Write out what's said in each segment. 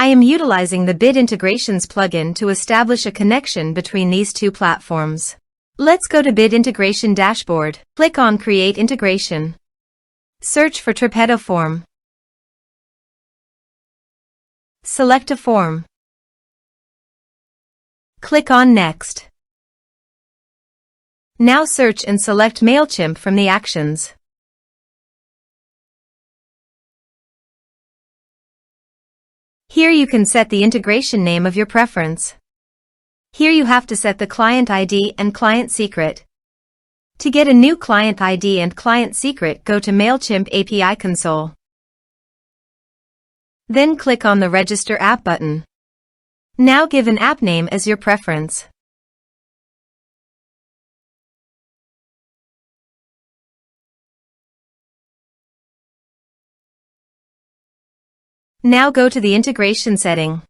I am utilizing the Bid Integrations plugin to establish a connection between these two platforms. Let's go to Bid Integration Dashboard. Click on Create Integration. Search for Tripetto Form. Select a form. Click on Next. Now search and select Mailchimp from the actions. Here you can set the integration name of your preference. Here you have to set the client ID and client secret. To get a new client ID and client secret, go to Mailchimp API console. Then click on the Register App button. Now give an app name as your preference. Now go to the integration setting.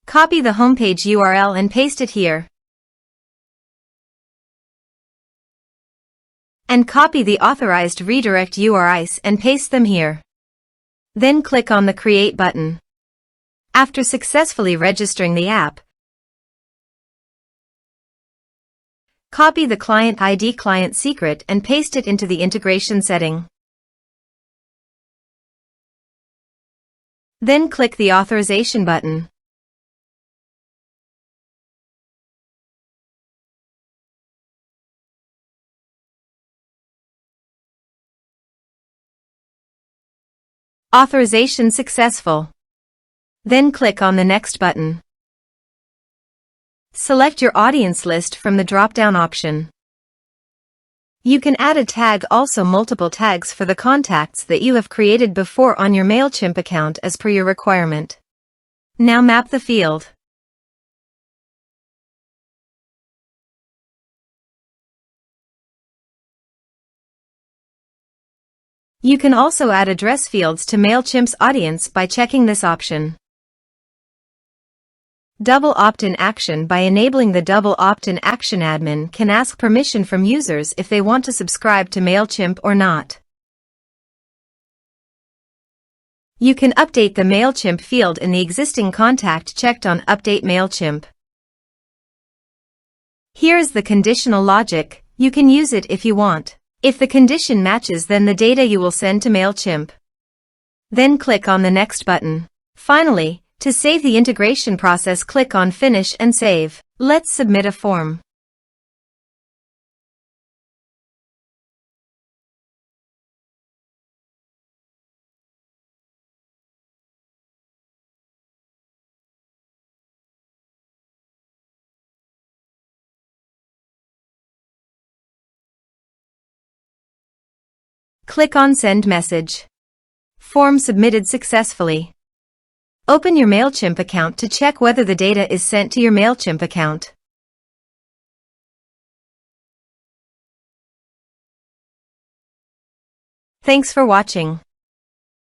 Copy the homepage URL and paste it here. And copy the authorized redirect URIs and paste them here. Then click on the Create button. After successfully registering the app, copy the client ID client secret and paste it into the integration setting. Then click the Authorization button. Authorization successful. Then click on the Next button. Select your audience list from the drop-down option. You can add a tag, also multiple tags for the contacts that you have created before on your Mailchimp account as per your requirement. Now map the field. You can also add address fields to Mailchimp's audience by checking this option. Double opt-in action. By enabling the double opt-in action, admin can ask permission from users if they want to subscribe to Mailchimp or not. You can update the Mailchimp field in the existing contact checked on Update Mailchimp. Here is the conditional logic. You can use it if you want. If the condition matches, then the data you will send to Mailchimp. Then click on the Next button. Finally, to save the integration process, click on Finish and Save. Let's submit a form. Click on Send Message. Form submitted successfully. Open your Mailchimp account to check whether the data is sent to your Mailchimp account. Thanks for watching.